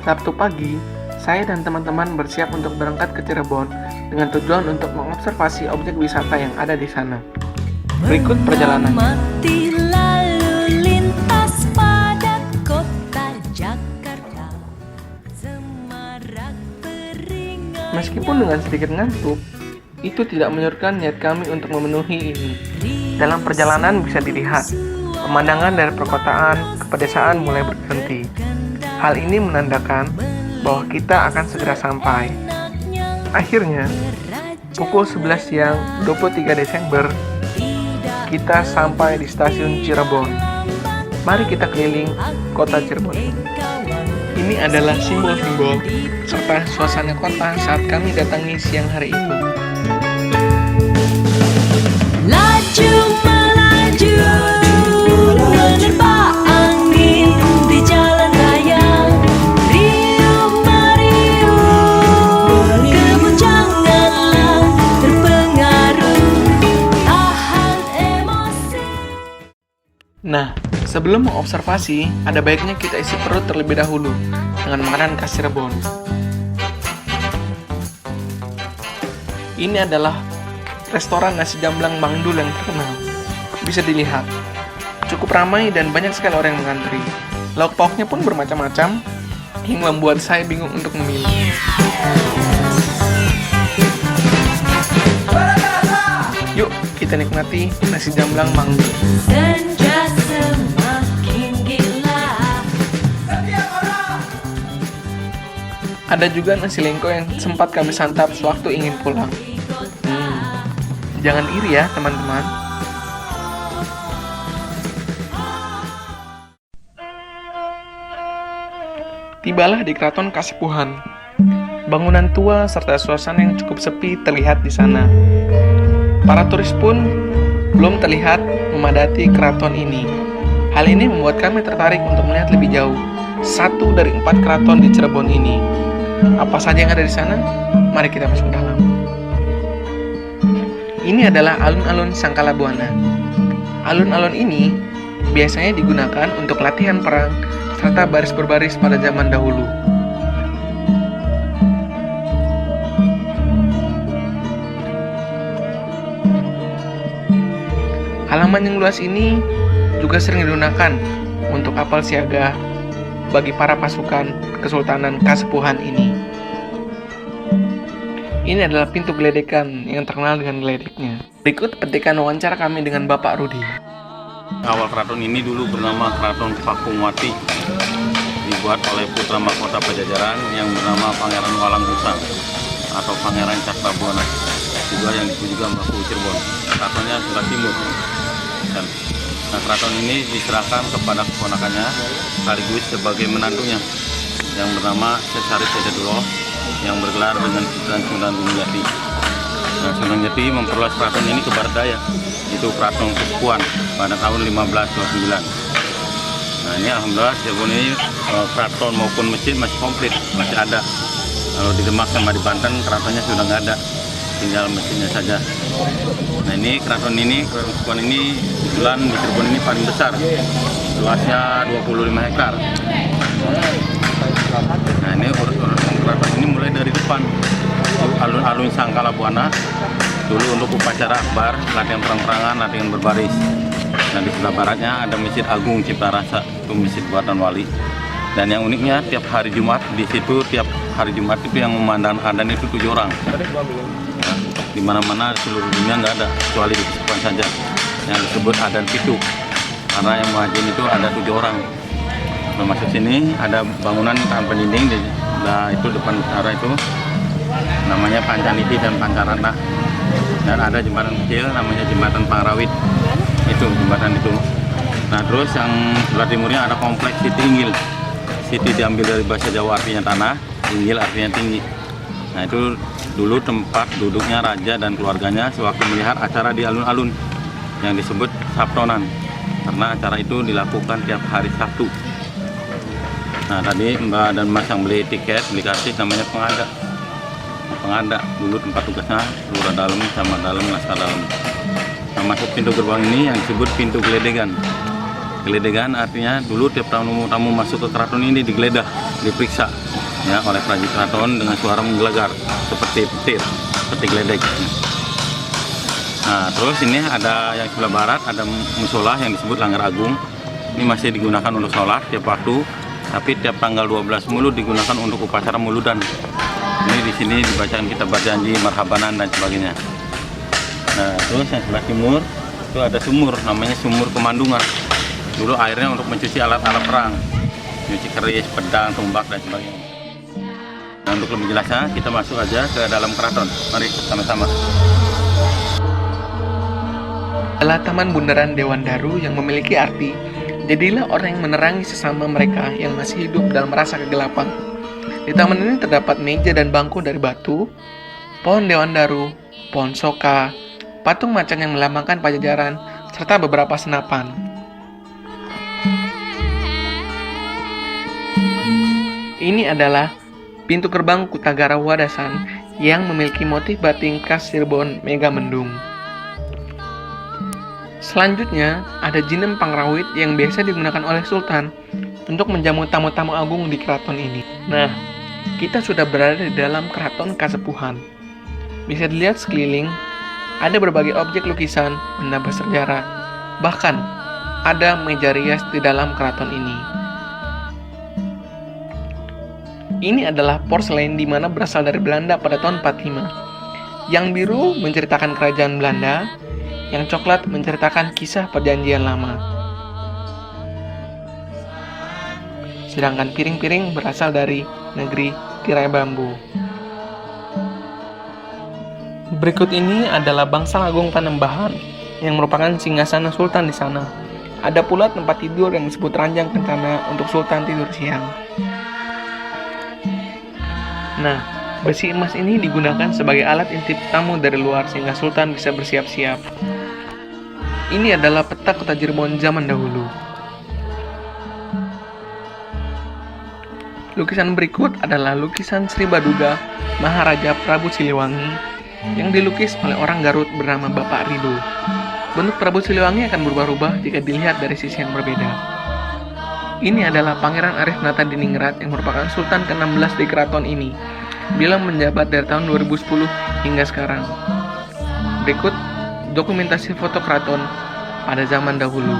Sabtu pagi, saya dan teman-teman bersiap untuk berangkat ke Cirebon dengan tujuan untuk mengobservasi objek wisata yang ada di sana. Berikut perjalanan. Mengamati lalu lintas pada kota Jakarta, semarak beringat. Meskipun dengan sedikit ngantuk, itu tidak menyurutkan niat kami untuk memenuhi ini. Dalam perjalanan bisa dilihat, pemandangan dari perkotaan ke pedesaan mulai berhenti. Hal ini menandakan bahwa kita akan segera sampai. Akhirnya, pukul 11 siang 23 Desember, kita sampai di stasiun Cirebon. Mari kita keliling kota Cirebon. Ini adalah simbol-simbol serta suasana kota saat kami datangi siang hari itu. Laju melaju menerpa angin di jalan raya, riuh meriuh kebuncanganlah terpengaruh tahan emosi. Nah, sebelum mengobservasi, ada baiknya kita isi perut terlebih dahulu dengan makanan khas Cirebon. Ini adalah restoran nasi jamblang Mang Dul yang terkenal. Bisa dilihat, cukup ramai dan banyak sekali orang yang mengantri. Lauk pauknya pun bermacam-macam, hingga membuat saya bingung untuk memilih. Yuk, kita nikmati nasi jamblang Mang Dul. Senja semakin gila. Ada juga nasi lengko yang sempat kami santap sewaktu ingin pulang. Jangan iri ya, teman-teman. Tibalah di Keraton Kasepuhan. Bangunan tua serta suasana yang cukup sepi terlihat di sana. Para turis pun belum terlihat memadati keraton ini. Hal ini membuat kami tertarik untuk melihat lebih jauh. 1 dari 4 keraton di Cirebon ini. Apa saja yang ada di sana? Mari kita masuk dalam. Ini adalah alun-alun Sangkala Buana. Alun-alun ini biasanya digunakan untuk latihan perang serta baris berbaris pada zaman dahulu. Halaman yang luas ini juga sering digunakan untuk apel siaga bagi para pasukan Kesultanan Kasepuhan ini. Ini adalah pintu geledekan yang terkenal dengan geledeknya. Berikut petikan wawancara kami dengan Bapak Rudi. Awal keraton ini dulu bernama Keraton Pakumwati, dibuat oleh putra mahkota Pajajaran yang bernama Pangeran Walangkusa atau Pangeran Cakrabuana, juga yang disebut juga Mbaku Cirebon. Keratonnya sebelah timur. Nah, keraton ini diserahkan kepada keponakannya sekaligus sebagai menantunya yang bernama Sesari Sededuloh, yang bergelar dengan titulan Sunan Gunung Jati. Nah, Sunan Jati memperluas keraton ini ke barat daya, itu Keraton Kasepuhan pada tahun 1529. Nah, ini alhamdulillah Cirebon ini keraton maupun masjid masih komplit, masih ada. Kalau di Demak sama di Banten keratonnya sudah nggak ada, tinggal masjidnya saja. Nah, ini keraton Kasepuhan ini kebetulan di Cirebon ini paling besar, luasnya 25 hektar. Nah, ini keraton ini mulai dari depan, alun-alun Sangkala Buana, dulu untuk upacara akbar, latihan perang-perangan, latihan berbaris. Nah, di sebelah baratnya ada Masjid Agung Cipta Rasa, itu masjid buatan wali. Dan yang uniknya tiap hari Jumat di situ, tiap hari Jumat itu yang memandang adzan itu 7 orang. Nah, di mana-mana seluruh dunia nggak ada, kecuali di Kasepuhan saja yang disebut adzan pitu, karena yang muadzin itu ada 7 orang. Nah, masuk sini ada bangunan tahan pendinding nah, itu depan utara itu namanya Pancaniti dan Pancarata, dan ada jembatan kecil namanya jembatan Pangrawit, itu jembatan itu. Nah, terus yang sebelah timurnya ada kompleks Siti Inggil. Siti diambil dari bahasa Jawa artinya tanah, Inggil artinya tinggi. Nah, itu dulu tempat duduknya raja dan keluarganya sewaktu melihat acara di alun-alun yang disebut Sabtonan, karena acara itu dilakukan tiap hari Sabtu. Nah, tadi Mbak dan Mas yang beli tiket, beli karcis namanya pengada. Pengada dulu tempat tugasnya lurah dalam, camat dalam, laskar dalam. Nah, masuk pintu gerbang ini yang disebut pintu geledegan. Geledegan artinya dulu tiap tamu masuk ke keraton ini digeledah. diperiksa ya oleh prajurit keraton dengan suara menggelegar seperti petir, seperti geledek. Nah, terus ini ada yang sebelah barat, ada musola yang disebut Langgar Agung. Ini masih digunakan untuk sholat tiap waktu, tapi tiap tanggal 12 Mulud digunakan untuk upacara muludan. Ini di sini dibacakan kitab berjanji, marhabanan dan sebagainya. Nah, terus yang sebelah timur itu ada sumur, namanya Sumur Kemandungan. Dulu airnya untuk mencuci alat-alat perang, mencuci keris, pedang, tombak dan sebagainya. Nah, untuk lebih jelasnya kita masuk aja ke dalam keraton. Mari sama-sama. Adalah taman bundaran Dewan Daru yang memiliki arti, jadilah orang yang menerangi sesama mereka yang masih hidup dalam rasa kegelapan. Di taman ini terdapat meja dan bangku dari batu, pohon Dewan Daru, pohon soka, patung macan yang melambangkan Pajajaran, serta beberapa senapan. Ini adalah pintu gerbang Kutagara Wadasan yang memiliki motif batik khas Cirebon Megamendung. Selanjutnya, ada Jinem Pangrawit yang biasa digunakan oleh Sultan untuk menjamu tamu-tamu agung di keraton ini. Nah, kita sudah berada di dalam keraton Kasepuhan. Bisa dilihat sekeliling, ada berbagai objek lukisan, benda bersejarah, bahkan ada meja rias di dalam keraton ini. Ini adalah porselen di mana berasal dari Belanda pada tahun 45. Yang biru menceritakan kerajaan Belanda, yang coklat menceritakan kisah perjanjian lama. Sedangkan piring-piring berasal dari negeri tirai bambu. Berikut ini adalah Bangsal Agung Panembahan yang merupakan singgasana sultan di sana. Ada pula tempat tidur yang disebut ranjang kencana untuk sultan tidur siang. Nah, besi emas ini digunakan sebagai alat intip tamu dari luar sehingga sultan bisa bersiap-siap. Ini adalah peta kota Cirebon zaman dahulu. Lukisan berikut adalah lukisan Sri Baduga Maharaja Prabu Siliwangi yang dilukis oleh orang Garut bernama Bapak Rido. Bentuk Prabu Siliwangi akan berubah-ubah jika dilihat dari sisi yang berbeda. Ini adalah Pangeran Arif Nata Diningrat yang merupakan Sultan ke-16 di keraton ini. Beliau menjabat dari tahun 2010 hingga sekarang. Berikut dokumentasi foto keraton pada zaman dahulu.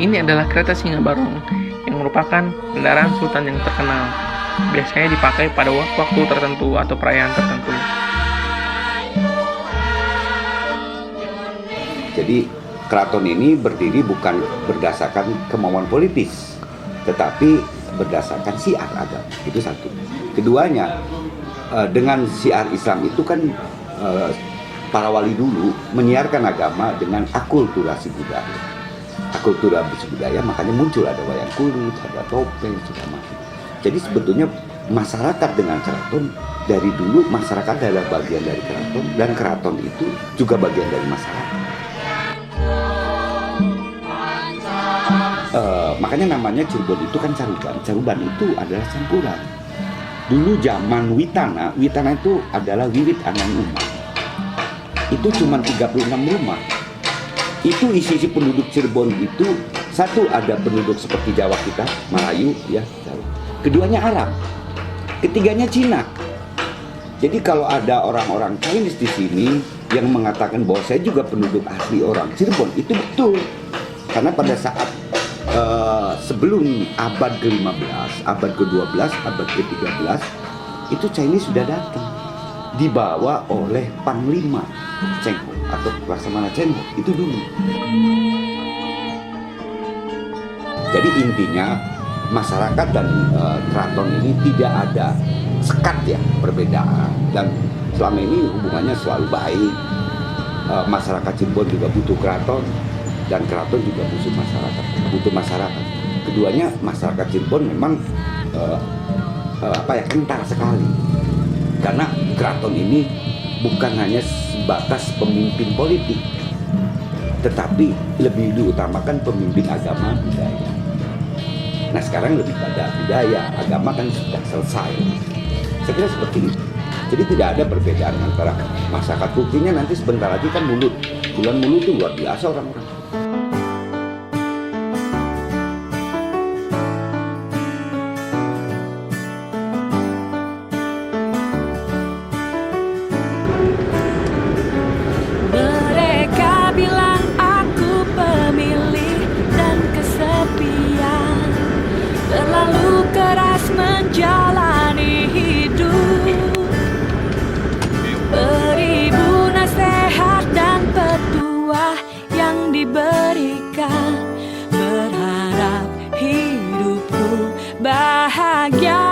Ini adalah kereta Singa Barong yang merupakan kendaraan sultan yang terkenal. Biasanya dipakai pada waktu tertentu atau perayaan tertentu. Jadi keraton ini berdiri bukan berdasarkan kemauan politis, tetapi berdasarkan syiar agama. Itu satu. Keduanya, dengan syiar Islam itu kan para wali dulu menyiarkan agama dengan akulturasi budaya. Akulturasi budaya makanya muncul ada wayang kulit, ada topeng, segala macam. Jadi sebetulnya masyarakat dengan keraton dari dulu masyarakat adalah bagian dari keraton dan keraton itu juga bagian dari masyarakat. Makanya namanya Cirebon itu kan caruban. Caruban itu adalah campuran. Dulu zaman Witana itu adalah wiwit anan umat. Itu cuma 36 rumah. Itu isi penduduk Cirebon itu satu ada penduduk seperti Jawa kita, Melayu ya, Jawa. Keduanya Arab. Ketiganya Cina. Jadi kalau ada orang-orang Chinese di sini yang mengatakan bahwa saya juga penduduk asli orang Cirebon, itu betul. Karena pada saat sebelum abad ke-15, abad ke-12, abad ke-13 itu Chinese sudah datang dibawa oleh Panglima Cheng Ho atau Laksamana Cheng Ho itu dulu. Jadi intinya masyarakat dan keraton ini tidak ada sekat ya perbedaan dan selama ini hubungannya selalu baik. Masyarakat Cirebon juga butuh keraton dan keraton juga butuh masyarakat. Keduanya masyarakat Cirebon memang kental sekali. Karena keraton ini bukan hanya sebatas pemimpin politik, tetapi lebih diutamakan pemimpin agama budaya. Nah sekarang lebih pada budaya, agama kan sudah selesai. Saya kira seperti itu. Jadi tidak ada perbedaan antara masyarakat. Buktinya nanti sebentar lagi kan Mulud. Bulan Mulud itu luar biasa orang-orang. bahagia